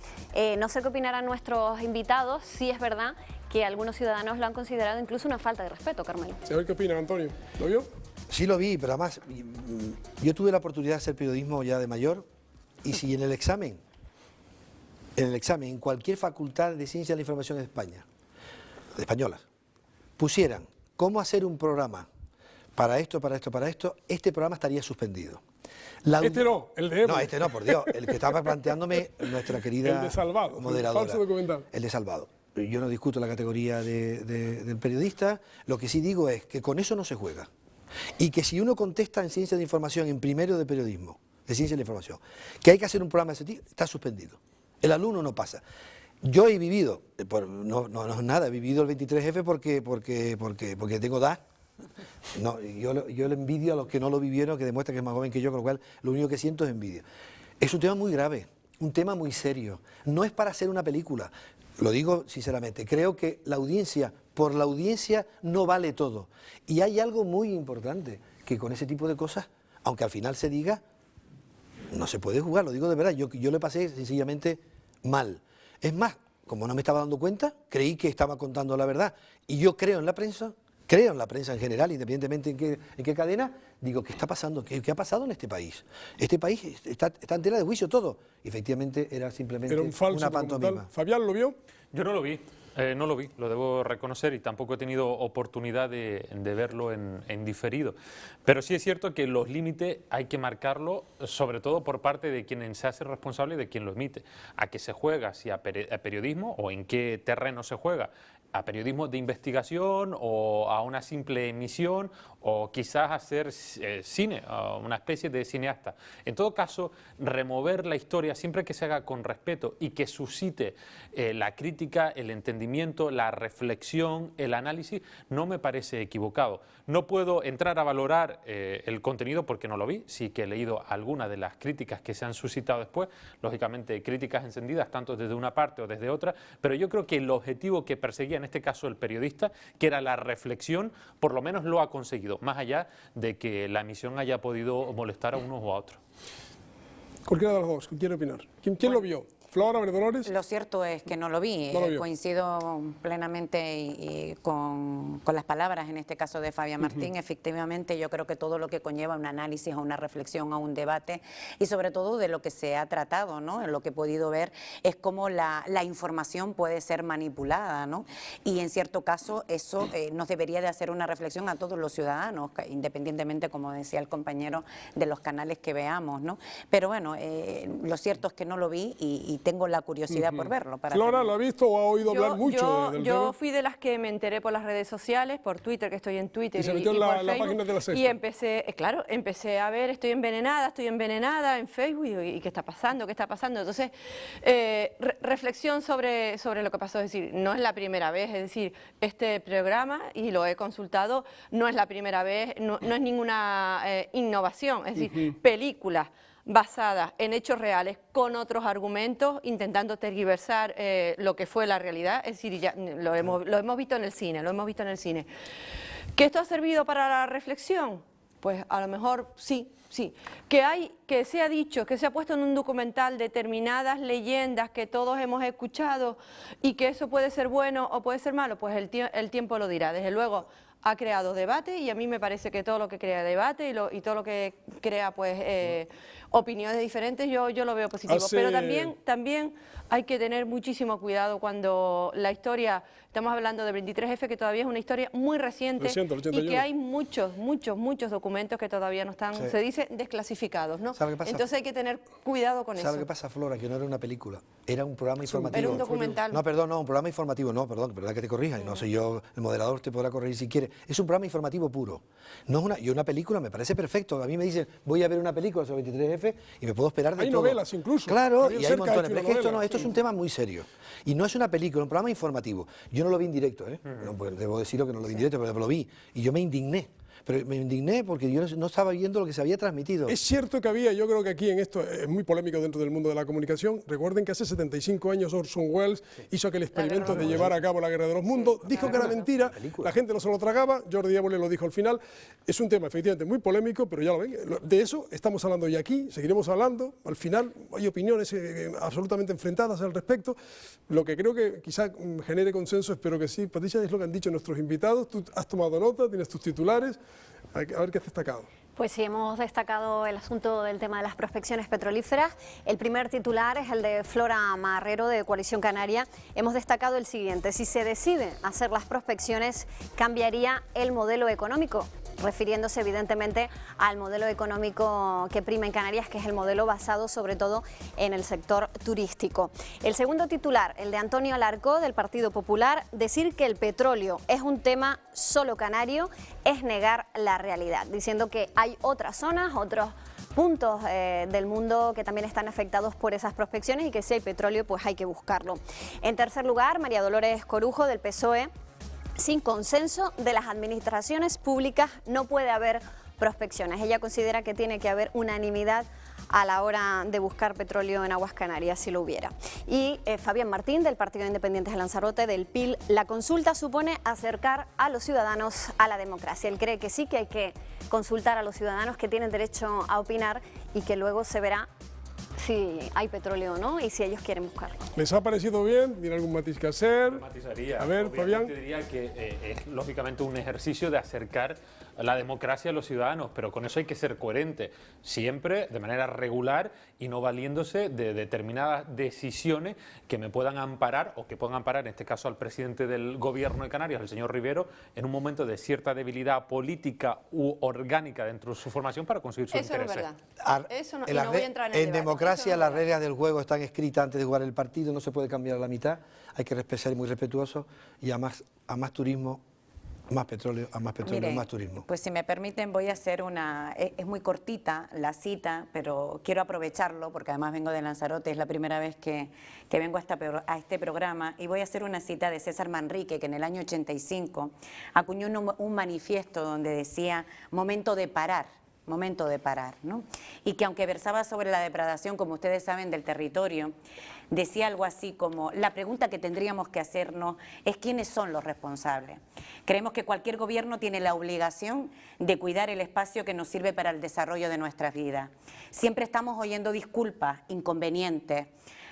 [SPEAKER 5] No sé qué opinarán nuestros invitados, si es verdad que algunos ciudadanos lo han considerado incluso una falta de respeto, Carmelo.
[SPEAKER 1] A ver qué opinan, Antonio. ¿Lo vio?
[SPEAKER 3] Sí lo vi, pero además yo tuve la oportunidad de hacer periodismo ya de mayor y si en el examen, en cualquier facultad de Ciencia de la Información de España, de españolas, pusieran cómo hacer un programa para esto, este programa estaría suspendido.
[SPEAKER 1] Este no, el de Évole.
[SPEAKER 3] No, este no, por Dios, el que estaba planteándome nuestra querida
[SPEAKER 1] El de Salvado,
[SPEAKER 3] moderadora.
[SPEAKER 1] el falso documental.
[SPEAKER 3] El de Salvado. Yo no discuto la categoría del periodista, lo que sí digo es que con eso no se juega. Y que si uno contesta en Ciencia de Información, en primero de periodismo, de Ciencia de la Información, que hay que hacer un programa de ese tipo, está suspendido. El alumno no pasa. Yo he vivido, no es nada, he vivido el 23F porque tengo edad. No, yo le envidio a los que no lo vivieron, que demuestra que es más joven que yo, con lo cual lo único que siento es envidia. Es un tema muy grave, un tema muy serio. No es para hacer una película, lo digo sinceramente. Creo que la audiencia, por la audiencia, no vale todo. Y hay algo muy importante, que con ese tipo de cosas, aunque al final se diga, no se puede jugar, lo digo de verdad. Yo le pasé sencillamente mal. Es más, como no me estaba dando cuenta, creí que estaba contando la verdad. Y yo creo en la prensa en general, independientemente en qué cadena, digo, ¿qué está pasando? ¿Qué ha pasado en este país? Este país está en tela de juicio todo. Y efectivamente era simplemente
[SPEAKER 1] un falso
[SPEAKER 3] una pantomima.
[SPEAKER 1] ¿Fabián lo vio?
[SPEAKER 7] Yo no lo vi. No lo vi, lo debo reconocer, y tampoco he tenido oportunidad de verlo en diferido. Pero sí es cierto que los límites hay que marcarlo, sobre todo por parte de quien se hace responsable y de quien lo emite. ¿A qué se juega? ¿Si a periodismo o en qué terreno se juega? ¿A periodismo de investigación o a una simple emisión o quizás hacer cine, una especie de cineasta? En todo caso, remover la historia siempre que se haga con respeto y que suscite la crítica, el entendimiento, la reflexión, el análisis, no me parece equivocado. No puedo entrar a valorar el contenido porque no lo vi, sí que he leído algunas de las críticas que se han suscitado después, lógicamente críticas encendidas tanto desde una parte o desde otra, pero yo creo que el objetivo que perseguía en este caso el periodista, que era la reflexión, por lo menos lo ha conseguido, más allá de que la emisión haya podido molestar a unos o a otros.
[SPEAKER 1] Cualquiera de los dos, ¿quién quiere opinar? ¿Quién lo vio? Flora, María Dolores.
[SPEAKER 4] Lo cierto es que no lo vi.
[SPEAKER 1] No lo vio.
[SPEAKER 4] Coincido plenamente y con las palabras, en este caso de Fabián Martín. Efectivamente, yo creo que todo lo que conlleva un análisis, a una reflexión, a un debate, y sobre todo de lo que se ha tratado, ¿no? En lo que he podido ver es cómo la información puede ser manipulada, ¿no? Y en cierto caso eso nos debería de hacer una reflexión a todos los ciudadanos, independientemente, como decía el compañero, de los canales que veamos, ¿no? Pero bueno, lo cierto es que no lo vi y tengo la curiosidad por verlo.
[SPEAKER 1] Flora, ¿lo ha visto o ha oído hablar mucho del tema?
[SPEAKER 2] Yo fui de las que me enteré por las redes sociales, por Twitter, que estoy en Twitter,
[SPEAKER 1] y se metió en
[SPEAKER 2] por
[SPEAKER 1] la
[SPEAKER 2] Facebook,
[SPEAKER 1] página de La Sexta.
[SPEAKER 2] y empecé a ver, estoy envenenada en Facebook, y ¿qué está pasando? Entonces, reflexión sobre lo que pasó, es decir, no es la primera vez, es decir, este programa, y lo he consultado, no es la primera vez, no es ninguna innovación, es decir, películas basadas en hechos reales con otros argumentos, intentando tergiversar lo que fue la realidad, es decir, ya lo hemos visto en el cine, ¿Que esto ha servido para la reflexión? Pues a lo mejor sí. Que se ha dicho, que se ha puesto en un documental determinadas leyendas que todos hemos escuchado y que eso puede ser bueno o puede ser malo, pues el tiempo lo dirá. Desde luego, ha creado debate, y a mí me parece que todo lo que crea debate y todo lo que crea pues opiniones diferentes, yo lo veo positivo. Pero también hay que tener muchísimo cuidado cuando la historia, estamos hablando del 23F, que todavía es una historia muy reciente y que hay muchos documentos que todavía no están, se dice, desclasificados, ¿no? Entonces hay que tener cuidado con eso.
[SPEAKER 3] ¿Sabe qué pasa, Flora? Que no era una película, era un programa informativo.
[SPEAKER 2] Era un documental.
[SPEAKER 3] No, perdón, no, un programa informativo, no, perdón, verdad que te corrija, y no soy yo, el moderador te podrá corregir si quiere. Es un programa informativo puro. No es una película me parece perfecto. A mí me dicen, voy a ver una película sobre 23F y me puedo esperar de todo.
[SPEAKER 1] Hay novelas incluso.
[SPEAKER 3] Claro, y hay montones. Pero es que esto es un tema muy serio. Y no es una película, un programa informativo. Yo no lo vi en directo, no, pues debo decirlo que no lo vi en directo, pero lo vi. Y yo me indigné. Pero me indigné porque yo no estaba viendo lo que se había transmitido.
[SPEAKER 1] Es cierto que había, yo creo que aquí en esto es muy polémico dentro del mundo de la comunicación. Recuerden que hace 75 años Orson Welles hizo aquel experimento de llevar a cabo la Guerra de los Mundos. Dijo que era mentira, la gente no se lo tragaba, Jordi Évole lo dijo al final. Es un tema efectivamente muy polémico, pero ya lo ven, de eso estamos hablando hoy aquí, seguiremos hablando. Al final hay opiniones absolutamente enfrentadas al respecto. Lo que creo que quizá genere consenso, espero que sí. Patricia, es lo que han dicho nuestros invitados. Tú has tomado nota, tienes tus titulares. A ver qué has destacado.
[SPEAKER 5] Pues sí, hemos destacado el asunto del tema de las prospecciones petrolíferas. El primer titular es el de Flora Marrero, de Coalición Canaria. Hemos destacado el siguiente: si se decide hacer las prospecciones, ¿cambiaría el modelo económico? refiriéndose evidentemente al modelo económico que prima en Canarias, que es el modelo basado sobre todo en el sector turístico. El segundo titular, el de Antonio Alarcó, del Partido Popular, decir que el petróleo es un tema solo canario es negar la realidad, diciendo que hay otras zonas, otros puntos del mundo que también están afectados por esas prospecciones y que si hay petróleo pues hay que buscarlo. En tercer lugar, María Dolores Corujo, del PSOE, sin consenso de las administraciones públicas no puede haber prospecciones. Ella considera que tiene que haber unanimidad a la hora de buscar petróleo en aguas canarias, si lo hubiera. Y Fabián Martín, del Partido Independientes de Lanzarote, del PIL, la consulta supone acercar a los ciudadanos a la democracia. Él cree que sí que hay que consultar a los ciudadanos, que tienen derecho a opinar y que luego se verá si hay petróleo o no y si ellos quieren buscarlo.
[SPEAKER 1] ¿Les ha parecido bien? ¿Tiene algún matiz que hacer?
[SPEAKER 7] Matizaría.
[SPEAKER 1] A ver, Fabián.
[SPEAKER 7] Yo diría que es lógicamente un ejercicio de acercar la democracia a los ciudadanos, pero con eso hay que ser coherente, siempre de manera regular y no valiéndose de determinadas decisiones que me puedan amparar o que puedan amparar, en este caso al presidente del Gobierno de Canarias, el señor Rivero, en un momento de cierta debilidad política u orgánica dentro de su formación para conseguir sus intereses.
[SPEAKER 2] Eso es verdad. Eso no, y no voy a entrar en el
[SPEAKER 3] En
[SPEAKER 2] debate.
[SPEAKER 3] democracia
[SPEAKER 2] Eso
[SPEAKER 3] las
[SPEAKER 2] no.
[SPEAKER 3] reglas del juego están escritas antes de jugar el partido, no se puede cambiar a la mitad, hay que ser muy respetuoso y a más turismo, más petróleo,
[SPEAKER 4] Miren,
[SPEAKER 3] más turismo.
[SPEAKER 4] Pues si me permiten voy a hacer una... Es muy cortita la cita, pero quiero aprovecharlo porque además vengo de Lanzarote, es la primera vez que vengo a este programa y voy a hacer una cita de César Manrique, que en el año 85 acuñó un manifiesto donde decía momento de parar, ¿no? Y que aunque versaba sobre la depredación, como ustedes saben, del territorio, decía algo así como, la pregunta que tendríamos que hacernos es quiénes son los responsables. Creemos que cualquier gobierno tiene la obligación de cuidar el espacio que nos sirve para el desarrollo de nuestras vidas. Siempre estamos oyendo disculpas, inconvenientes,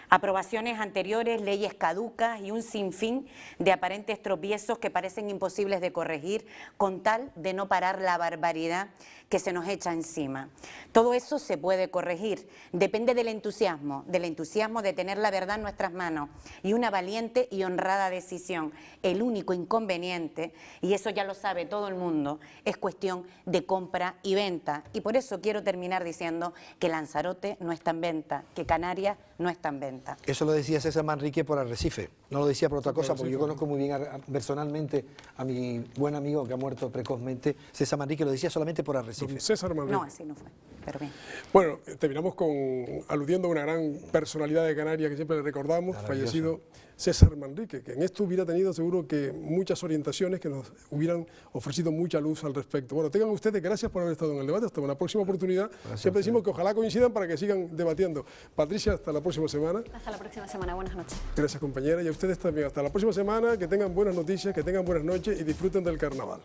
[SPEAKER 4] aprobaciones anteriores, leyes caducas y un sinfín de aparentes tropiezos que parecen imposibles de corregir con tal de no parar la barbaridad que se nos echa encima. Todo eso se puede corregir, depende del entusiasmo de tener la verdad en nuestras manos y una valiente y honrada decisión. El único inconveniente, y eso ya lo sabe todo el mundo, es cuestión de compra y venta. Y por eso quiero terminar diciendo que Lanzarote no está en venta, que Canarias no está en venta.
[SPEAKER 3] Eso lo decía César Manrique por Arrecife, no lo decía por otra cosa, porque yo conozco muy bien personalmente a mi buen amigo que ha muerto precozmente. César Manrique lo decía solamente por Arrecife.
[SPEAKER 1] Don César Manrique.
[SPEAKER 4] No, así no fue, pero bien.
[SPEAKER 1] Bueno, terminamos aludiendo a una gran personalidad de Canarias que siempre le recordamos, fallecido César Manrique, que en esto hubiera tenido seguro que muchas orientaciones que nos hubieran ofrecido mucha luz al respecto. Bueno, tengan ustedes gracias por haber estado en el debate, hasta una próxima oportunidad. Siempre decimos que ojalá coincidan para que sigan debatiendo. Patricia, hasta la próxima semana.
[SPEAKER 5] Hasta la próxima semana, buenas noches.
[SPEAKER 1] Gracias, compañera, y a ustedes también. Hasta la próxima semana, que tengan buenas noticias, que tengan buenas noches y disfruten del carnaval.